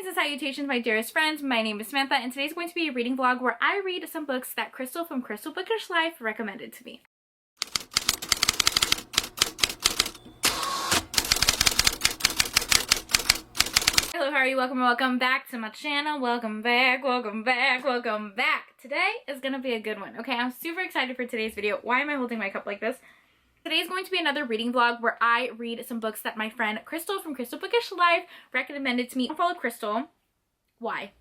and salutations, my dearest friends. My name is Samantha, and today's going to be a reading vlog where I read some books that Crystal from Crystal Bookish Life recommended to me. Hello, how are you? Welcome back to my channel. Welcome back. Today is gonna be a good one. Okay, I'm super excited for today's video. Why am I holding my cup like this? Today is going to be another reading vlog where I read some books that my friend Crystal from Crystal Bookish Life recommended to me. I follow Crystal. Why?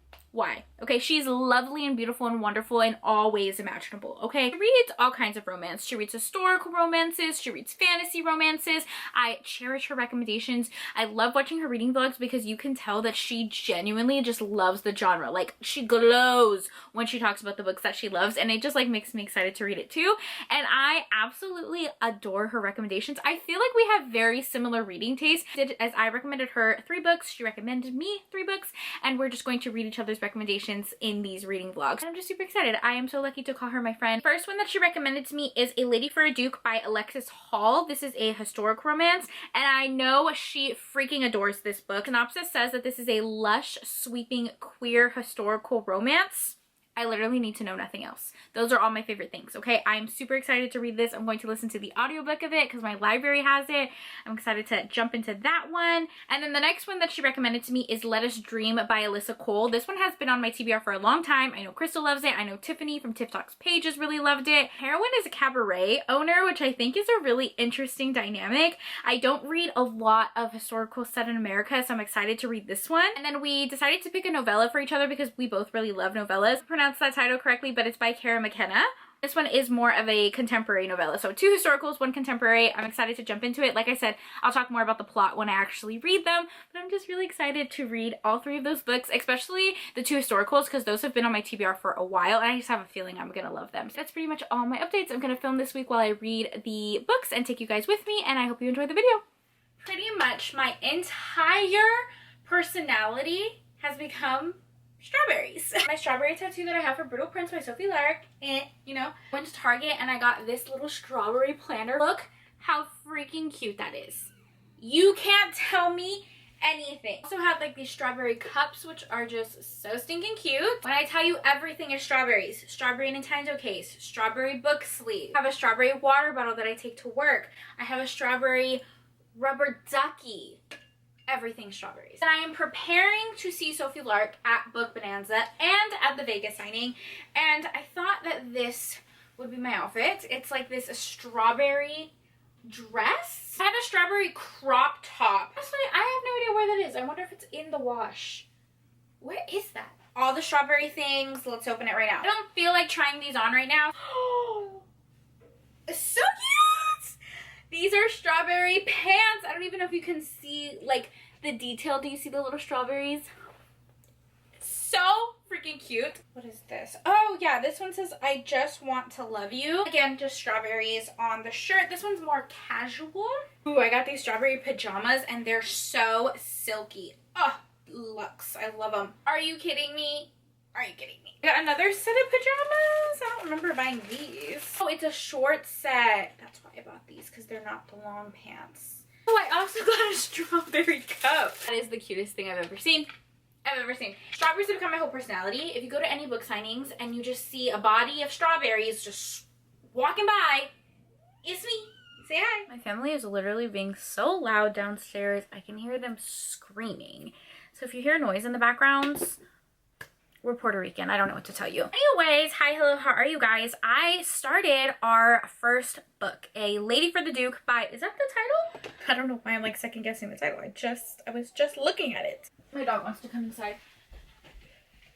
Okay, she's lovely and beautiful and wonderful in all ways imaginable, okay? She reads all kinds of romance. She reads historical romances. She reads fantasy romances. I cherish her recommendations. I love watching her reading vlogs because you can tell that she genuinely just loves the genre. Like, she glows when she talks about the books that she loves, and it just like makes me excited to read it too. And I absolutely adore her recommendations. I feel like we have very similar reading tastes. As I recommended her 3 books, she recommended me 3 books, and we're just going to read each other's recommendations in these reading vlogs. And I'm just super excited. I am so lucky to call her my friend. First one that she recommended to me is A Lady for a Duke by Alexis Hall. This is a historic romance, and I know she freaking adores this book. Synopsis says that this is a lush, sweeping, queer historical romance. I literally need to know nothing else. Those are all my favorite things, okay? I'm super excited to read this. I'm going to listen to the audiobook of it because my library has it. I'm excited to jump into that one. And then the next one that she recommended to me is Let Us Dream by Alyssa Cole. This one has been on my TBR for a long time. I know Crystal loves it. I know Tiffany from Tiff Talks Pages really loved it. Heroine is a cabaret owner, which I think is a really interesting dynamic. I don't read a lot of historical set in America, so I'm excited to read this one. And then we decided to pick a novella for each other because we both really love novellas. That title correctly, but it's by Kara McKenna. This one is more of a contemporary novella. So 2 historicals, 1 contemporary. I'm excited to jump into it. Like I said, I'll talk more about the plot when I actually read them, but I'm just really excited to read all 3 of those books, especially the 2 historicals, because those have been on my TBR for a while, and I just have a feeling I'm gonna love them. So that's pretty much all my updates. I'm gonna film this week while I read the books and take you guys with me, and I hope you enjoy the video. Pretty much my entire personality has become strawberries. My strawberry tattoo that I have for Brittle Prince by Sophie Lark, you know, went to Target and I got this little strawberry planner. Look how freaking cute that is. You can't tell me anything. Also had like these strawberry cups, which are just so stinking cute. When I tell you everything is strawberries, strawberry Nintendo case, strawberry book sleeve. I have a strawberry water bottle that I take to work. I have a strawberry rubber ducky. Everything strawberries. And I am preparing to see Sophie Lark at Book Bonanza and at the Vegas signing, and I thought that this would be my outfit. It's like this strawberry dress. I have a strawberry crop top. Honestly, I have no idea where that is. I wonder if it's in the wash. Where is that? All the strawberry things. Let's open it right now. I don't feel like trying these on right now. Oh, it's so cute! These are strawberry pants. I don't even know if you can see like the detail. Do you see the little strawberries? It's so freaking cute. What is this? Oh yeah, this one says I just want to love you. Again, just strawberries on the shirt. This one's more casual. Ooh, I got these strawberry pajamas and they're so silky. Oh, luxe. I love them. Are you kidding me? Are you kidding me? I got another set of pajamas. I don't remember buying these. Oh, it's a short set. That's why I bought these, because they're not the long pants. Oh, I also got a strawberry cup. That is the cutest thing I've ever seen. Strawberries have become my whole personality. If you go to any book signings and you just see a body of strawberries just walking by, it's me. Say hi. My family is literally being so loud downstairs. I can hear them screaming. So if you hear noise in the background, we're Puerto Rican. I don't know what to tell you. Anyways, hi, hello, how are you guys? I started our first book, A Lady for the Duke by, is that the title? I don't know why I'm like second guessing the title. I was just looking at it. My dog wants to come inside.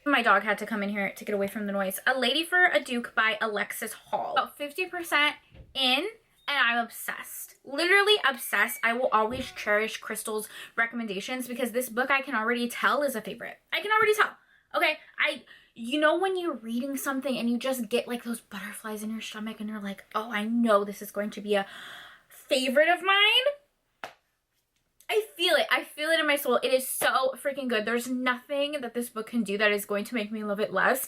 My dog had to come in here to get away from the noise. A Lady for a Duke by Alexis Hall. About 50% in, and I'm obsessed. Literally obsessed. I will always cherish Crystal's recommendations because this book I can already tell is a favorite. I can already tell. Okay, you know when you're reading something and you just get like those butterflies in your stomach and you're like, oh, I know this is going to be a favorite of mine? I feel it. I feel it in my soul. It is so freaking good. There's nothing that this book can do that is going to make me love it less.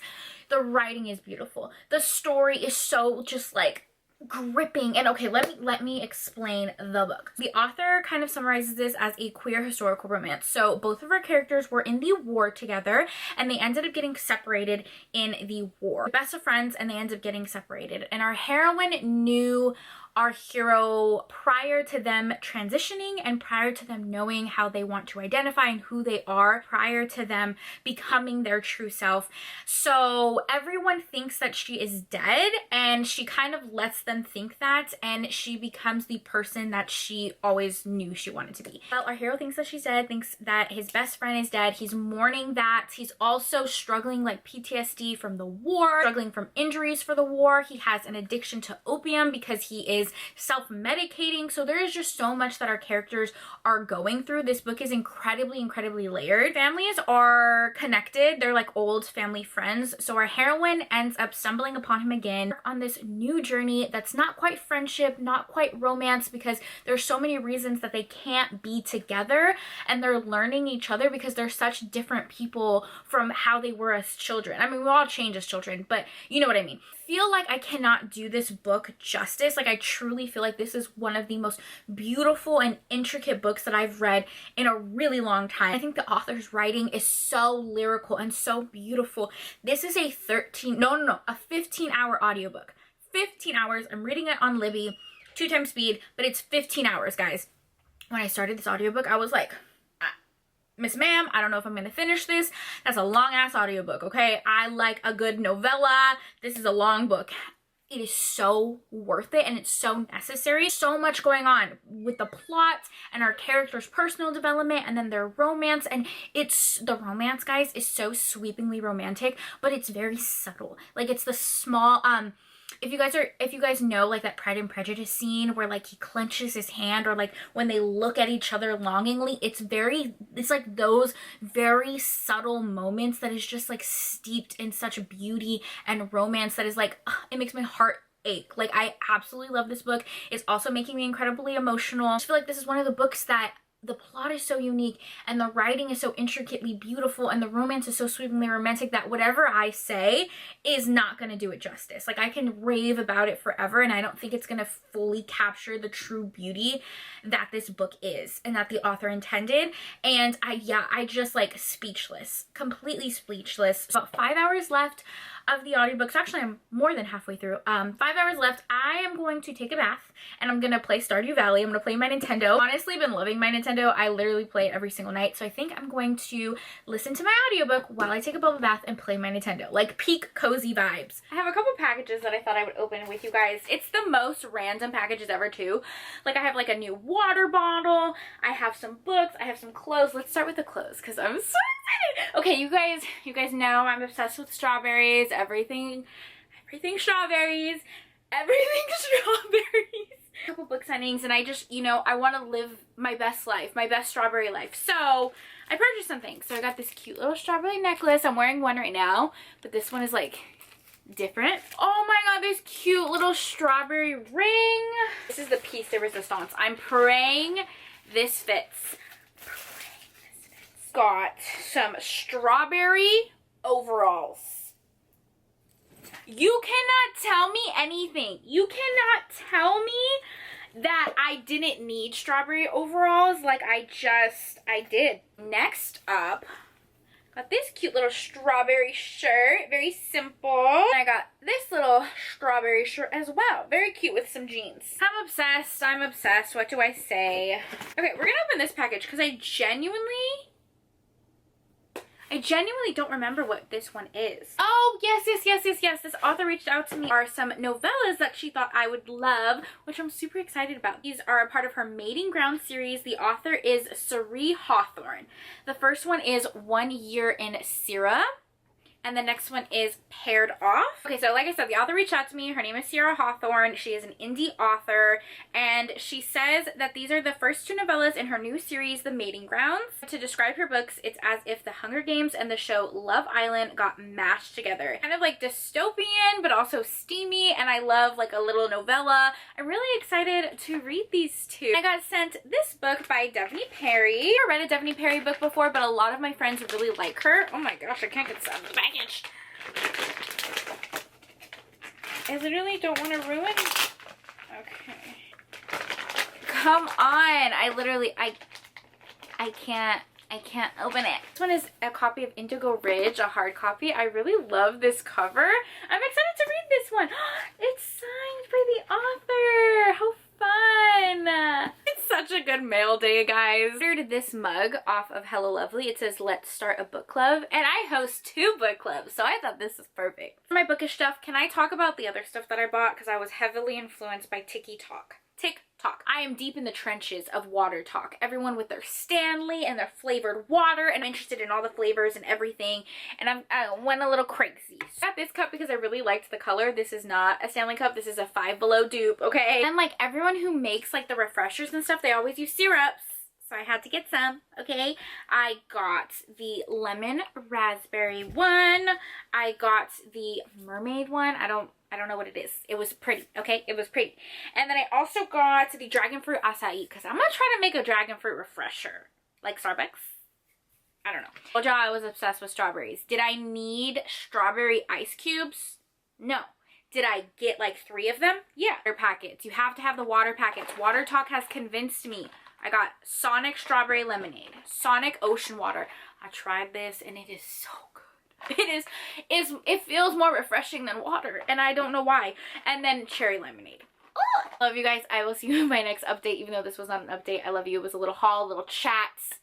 The writing is beautiful. The story is so just like gripping. And okay, let me explain the book. The author kind of summarizes this as a queer historical romance. So both of our characters were in the war together, and they ended up getting separated in the war. They're best of friends, and they ended up getting separated. And our heroine knew our hero prior to them transitioning and prior to them knowing how they want to identify and who they are, prior to them becoming their true self. So everyone thinks that she is dead, and she kind of lets them think that, and she becomes the person that she always knew she wanted to be. Well, our hero thinks that she's dead, thinks that his best friend is dead. He's mourning that. He's also struggling like PTSD from the war, struggling from injuries for the war. He has an addiction to opium because he is self-medicating. So there is just so much that our characters are going through. This book is incredibly layered. Families are connected. They're like old family friends. So our heroine ends up stumbling upon him again on this new journey that's not quite friendship, not quite romance, because there's so many reasons that they can't be together, and they're learning each other because they're such different people from how they were as children. I mean, we all change as children, but you know what I mean. Feel like I cannot do this book justice. Like, I truly feel like this is one of the most beautiful and intricate books that I've read in a really long time. I think the author's writing is so lyrical and so beautiful. This is a 15-hour audiobook. 15 hours. I'm reading it on Libby, 2x speed, but it's 15 hours, guys. When I started this audiobook, I was like, Miss Ma'am, I don't know if I'm gonna finish this. That's a long ass audiobook, okay? I like a good novella. This is a long book. It is so worth it, and it's so necessary. So much going on with the plot and our characters' personal development, and then their romance. And the romance, guys, is so sweepingly romantic, but it's very subtle. Like, it's the small, if you guys know like that Pride and Prejudice scene where like he clenches his hand, or like when they look at each other longingly, it's like those very subtle moments that is just like steeped in such beauty and romance that is like, it makes my heart ache. Like, I absolutely love this book. It's also making me incredibly emotional. I just feel like this is one of the books that the plot is so unique, and the writing is so intricately beautiful, and the romance is so sweepingly romantic that whatever I say is not going to do it justice. Like, I can rave about it forever, and I don't think it's going to fully capture the true beauty that this book is and that the author intended. And I just like speechless, completely speechless. About 5 hours left of the audiobooks. Actually, I'm more than halfway through. 5 hours left. I am going to take a bath, and I'm gonna play Stardew Valley. I'm gonna play my Nintendo. Honestly, been loving my Nintendo. I literally play it every single night. So I think I'm going to listen to my audiobook while I take a bubble bath and play my Nintendo. Like, peak cozy vibes. I have a couple packages that I thought I would open with you guys. It's the most random packages ever too. Like, I have like a new water bottle. I have some books. I have some clothes. Let's start with the clothes because I'm so excited. Okay, you guys know I'm obsessed with strawberries. Everything strawberries. Everything strawberries. A couple book signings, and I just, I want to live my best life, my best strawberry life. So I purchased some things. So I got this cute little strawberry necklace. I'm wearing one right now, but this one is like different. Oh my god, this cute little strawberry ring. This is the piece de resistance. I'm praying this fits. Got some strawberry overalls. You cannot tell me anything. You cannot tell me that I didn't need strawberry overalls. Like, I did. Next up, got this cute little strawberry shirt. Very simple. And I got this little strawberry shirt as well. Very cute with some jeans. I'm obsessed. I'm obsessed. What do I say? Okay, we're gonna open this package because I genuinely don't remember what this one is. Oh, yes. This author reached out to me. Are some novellas that she thought I would love, which I'm super excited about. These are a part of her Mating Ground series. The author is Sari Hawthorne. The first one is 1 Year in Sierra, and the next one is Paired Off. Okay, so like I said, the author reached out to me. Her name is Sierra Hawthorne. She is an indie author, and she says that these are the first two novellas in her new series, The Mating Grounds. To describe her books, it's as if The Hunger Games and the show Love Island got mashed together. Kind of like dystopian, but also steamy, and I love like a little novella. I'm really excited to read these two. I got sent this book by Devney Perry. I've never read a Devney Perry book before, but a lot of my friends really like her. Oh my gosh, I can't get this out of the package. I literally don't want to ruin Okay. Come on. I can't open it. This one is a copy of Indigo Ridge, a hard copy. I really love this cover. I'm excited to read this one. It's signed by the author. How fun. It's such a good mail day, guys. I ordered this mug off of Hello Lovely. It says, let's start a book club. And I host 2 book clubs, so I thought this was perfect. For my bookish stuff, can I talk about the other stuff that I bought? Because I was heavily influenced by TikTok. I am deep in the trenches of water talk. Everyone with their Stanley and their flavored water, and I'm interested in all the flavors and everything, and I went a little crazy. I got this cup because I really liked the color. This is not a Stanley cup. This is a Five Below dupe, okay? And like everyone who makes like the refreshers and stuff, they always use syrups. So I had to get some, okay? I got the lemon raspberry one. I got the mermaid one. I don't know what it is. It was pretty, okay? It was pretty. And then I also got the dragon fruit acai because I'm gonna try to make a dragon fruit refresher. Like Starbucks. I don't know. Told y'all I was obsessed with strawberries. Did I need strawberry ice cubes? No. Did I get like 3 of them? Yeah. Water packets. You have to have the water packets. Water Talk has convinced me. I got Sonic Strawberry Lemonade. Sonic Ocean Water. I tried this and it is so good. It feels more refreshing than water, and I don't know why. And then cherry lemonade. Oh, love you guys. I will see you in my next update, even though this was not an update. I love you. It was a little haul, little chats.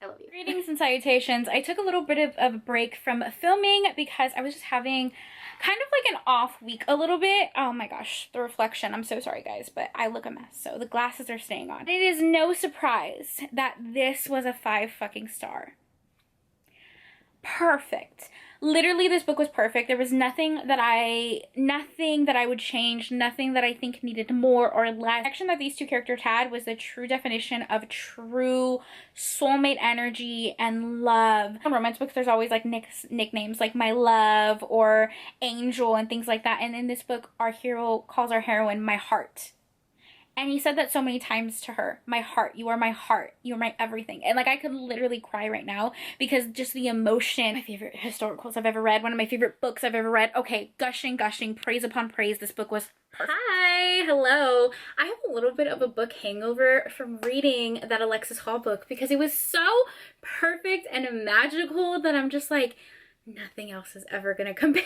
I love you. Greetings and salutations. I took a little bit of a break from filming because I was just having kind of like an off week a little bit. Oh my gosh, the reflection. I'm so sorry guys, but I look a mess, so the glasses are staying on. It is no surprise that this was a 5 fucking star. Perfect. Literally, this book was perfect. There was nothing that I would change, nothing that I think needed more or less. The action that these 2 characters had was the true definition of true soulmate energy and love. In romance books, there's always like nicknames like my love or angel and things like that. And in this book, our hero calls our heroine my heart. And he said that so many times to her. My heart. You are my heart. You are my everything. And like I could literally cry right now because just the emotion. My favorite historicals I've ever read. One of my favorite books I've ever read. Okay, gushing, praise upon praise. This book was perfect. Hi, hello. I have a little bit of a book hangover from reading that Alexis Hall book because it was so perfect and magical that I'm just like, nothing else is ever gonna compare.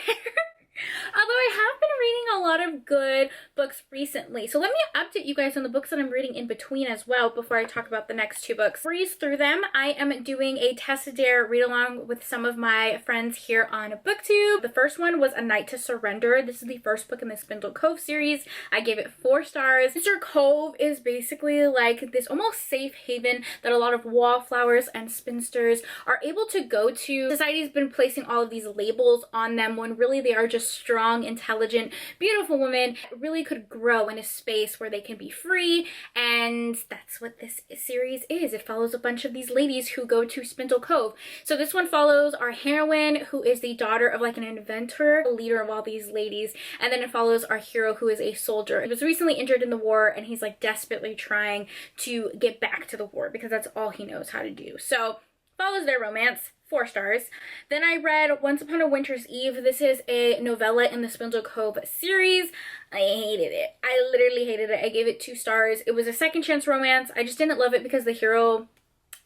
Although I have been reading a lot of good books recently. So let me update you guys on the books that I'm reading in between as well before I talk about the next 2 books. Breeze through them. I am doing a Tessa Dare read along with some of my friends here on BookTube. The first one was A Night to Surrender. This is the first book in the Spindle Cove series. I gave it 4 stars. Mr. Cove is basically like this almost safe haven that a lot of wallflowers and spinsters are able to go to. Society's been placing all of these labels on them when really they are just strong, intelligent, beautiful women really could grow in a space where they can be free, and that's what this series is. It follows a bunch of these ladies who go to Spindle Cove. So this one follows our heroine, who is the daughter of like an inventor, the leader of all these ladies, and then it follows our hero, who is a soldier. He was recently injured in the war, and he's like desperately trying to get back to the war because that's all he knows how to do. So follows their romance. 4 stars. Then I read Once Upon a Winter's Eve. This is a novella in the Spindle Cove series. I hated it. I literally hated it. I gave it 2 stars. It was a second chance romance. I just didn't love it because the hero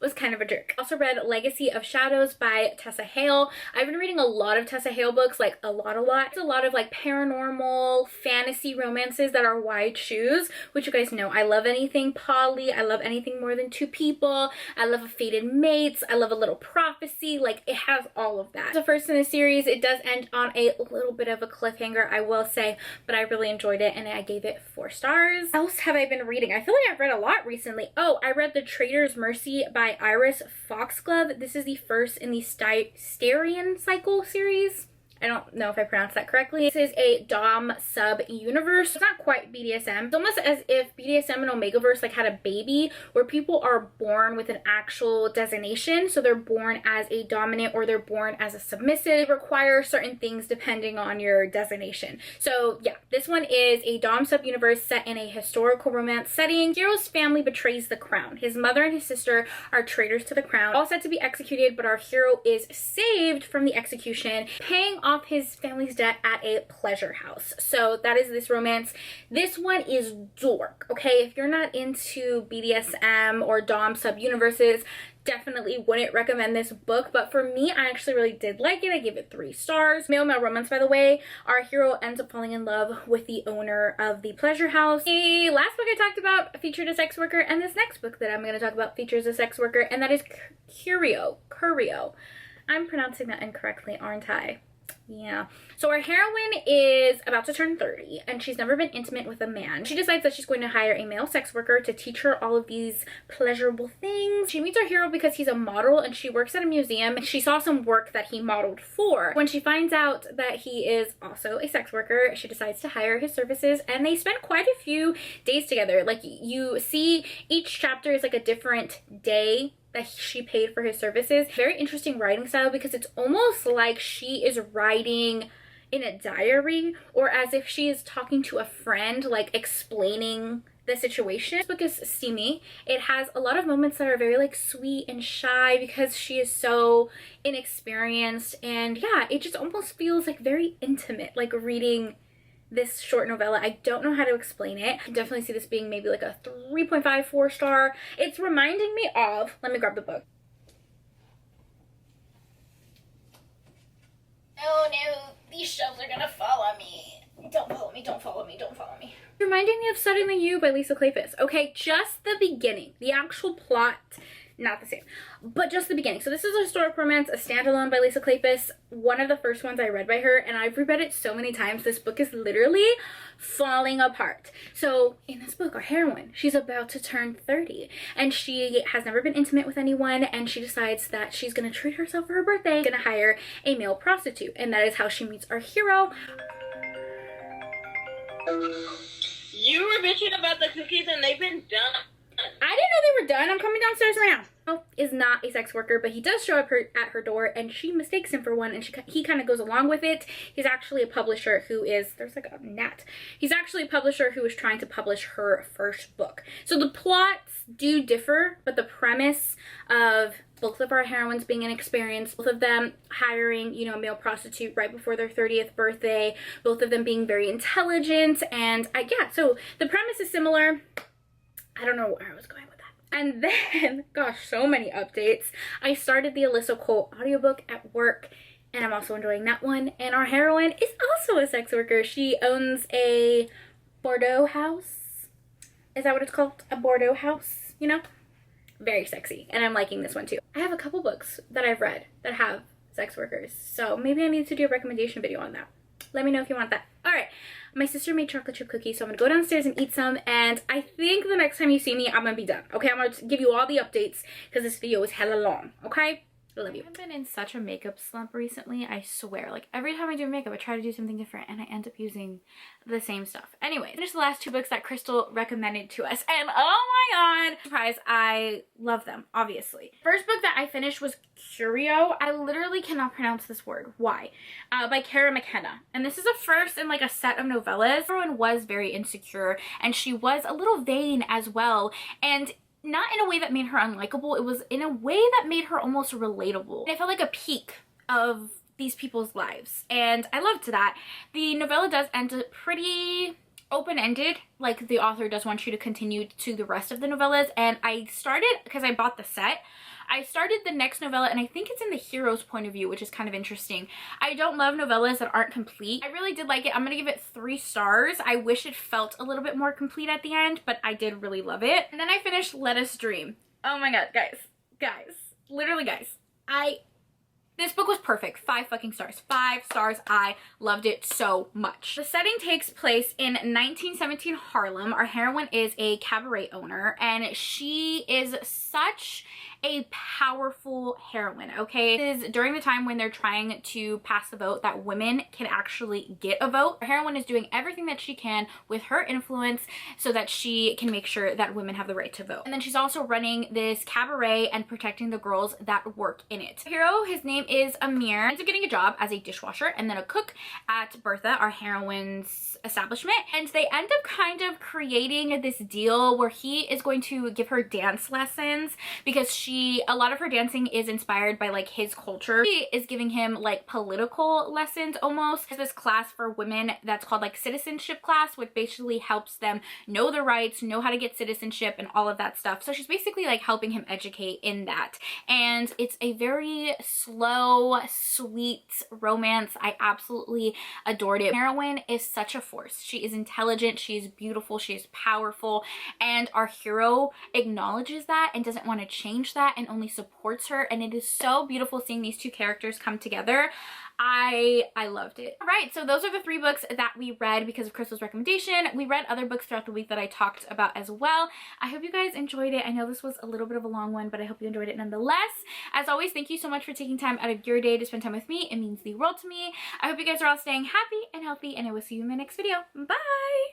was kind of a jerk. Also read Legacy of Shadows by Tessa Hale. I've been reading a lot of Tessa Hale books, like a lot. It's a lot of like paranormal fantasy romances that are wide shoes, which you guys know. I love anything poly. I love anything more than 2 people. I love a fated mates. I love a little prophecy. Like it has all of that. The first in the series, it does end on a little bit of a cliffhanger, I will say, but I really enjoyed it and I gave it 4 stars. What else have I been reading? I feel like I've read a lot recently. Oh, I read The Traitor's Mercy by Iris Foxglove. This is the first in the Styrian Cycle series. I don't know if I pronounced that correctly. This is a Dom sub universe. It's not quite BDSM. It's almost as if BDSM and Omegaverse like had a baby where people are born with an actual designation. So they're born as a dominant or they're born as a submissive. They require certain things depending on your designation. So yeah, this one is a Dom sub universe set in a historical romance setting. Hero's family betrays the crown. His mother and his sister are traitors to the crown, all set to be executed, but our hero is saved from the execution, paying off off his family's debt at a pleasure house. So that is this romance. This one is dork, okay? If you're not into BDSM or Dom sub-universes, definitely wouldn't recommend this book, but for me, I actually really did like it. I gave it 3 stars. Male romance, by the way. Our hero ends up falling in love with the owner of the pleasure house. The last book I talked about featured a sex worker, and this next book that I'm going to talk about features a sex worker, and that is Curio. I'm pronouncing that incorrectly, aren't I? Yeah. So our heroine is about to turn 30 and she's never been intimate with a man. She decides that she's going to hire a male sex worker to teach her all of these pleasurable things. She meets our hero because he's a model and she works at a museum. She saw some work that he modeled for. When she finds out that he is also a sex worker, she decides to hire his services and they spend quite a few days together. Like, you see each chapter is like a different day that she paid for his services. Very interesting writing style because it's almost like she is writing in a diary or as if she is talking to a friend, like explaining the situation. This book is steamy. It has a lot of moments that are very like sweet and shy because she is so inexperienced, and yeah, it just almost feels like very intimate, like reading this short novella. I don't know how to explain it. I definitely see this being maybe like a 3.5, 4 star. It's reminding me of, let me grab the book. Oh no, these shelves are gonna fall on me. Don't follow me, don't follow me, don't follow me. Reminding me of Suddenly You by Lisa Kleypas. Okay, just the beginning. The actual plot, not the same, but just the beginning. So this is a historic romance, a standalone by Lisa Kleypas, one of the first ones I read by her, and I've reread it so many times. This book is literally falling apart. So in this book, our heroine, she's about to turn 30 and she has never been intimate with anyone, and she decides that she's gonna treat herself for her birthday, gonna hire a male prostitute, and that is how she meets our hero. You were bitching about the cookies and they've been done. I didn't know they were done. I'm coming downstairs right now. Is not a sex worker, but he does show up at her door and she mistakes him for one, and he kind of goes along with it. He's actually a publisher who is, there's like a gnat. He's actually a publisher who is trying to publish her first book. So the plots do differ, but the premise of both of our heroines being inexperienced, both of them hiring, you know, a male prostitute right before their 30th birthday, both of them being very intelligent, and yeah, so the premise is similar. I don't know where I was going with that. And then, gosh, so many updates. I started the Alyssa Cole audiobook at work, and I'm also enjoying that one. And our heroine is also a sex worker. She owns a Bordeaux house. Is that what it's called? A Bordeaux house, you know? Very sexy. And I'm liking this one too. I have a couple books that I've read that have sex workers, so maybe I need to do a recommendation video on that. Let me know if you want that. All right. My sister made chocolate chip cookies, so I'm gonna go downstairs and eat some, and I think the next time you see me, I'm gonna be done. Okay, I'm gonna give you all the updates because this video is hella long, okay? I love you. I've been in such a makeup slump recently, I swear. Like, every time I do makeup, I try to do something different, and I end up using the same stuff. Anyway, finished the last 2 books that Crystal recommended to us, and oh my god, surprise, I love them, obviously. First book that I finished was Curio. I literally cannot pronounce this word. Why? By Kara McKenna. And this is a first in like a set of novellas. Everyone was very insecure, and she was a little vain as well, and not in a way that made her unlikable, it was in a way that made her almost relatable. And it felt like a peek of these people's lives, and I loved that. The novella does end up pretty open-ended, like the author does want you to continue to the rest of the novellas, and I started, because I bought the set, I started the next novella, and I think it's in the hero's point of view, which is kind of interesting. I don't love novellas that aren't complete. I really did like it. I'm gonna give it 3 stars. I wish it felt a little bit more complete at the end, but I did really love it. And then I finished Let Us Dream. Oh my god, guys, literally guys, this book was perfect. 5 fucking stars. 5 stars. I loved it so much. The setting takes place in 1917 Harlem. Our heroine is a cabaret owner, and she is such a powerful heroine, okay? This is during the time when they're trying to pass the vote that women can actually get a vote. Our heroine is doing everything that she can with her influence so that she can make sure that women have the right to vote. And then she's also running this cabaret and protecting the girls that work in it. The hero, his name is Amir. up getting a job as a dishwasher and then a cook at Bertha, our heroine's establishment. And they end up kind of creating this deal where he is going to give her dance lessons because a lot of her dancing is inspired by like his culture. She is giving him like political lessons almost. There's this class for women that's called like citizenship class, which basically helps them know their rights, know how to get citizenship and all of that stuff. So she's basically like helping him educate in that. And it's a very slow, sweet romance. I absolutely adored it. Heroine is such a force. She is intelligent, she is beautiful, she is powerful, and our hero acknowledges that and doesn't want to change that and only supports her. And it is so beautiful seeing these two characters come together. I loved it. All right, so those are the 3 books that we read because of Crystal's recommendation. We read other books throughout the week that I talked about as well. I hope you guys enjoyed it. I know this was a little bit of a long one, but I hope you enjoyed it nonetheless. As always, thank you so much for taking time out of your day to spend time with me. It means the world to me. I hope you guys are all staying happy and healthy, and I will see you in my next video. Bye!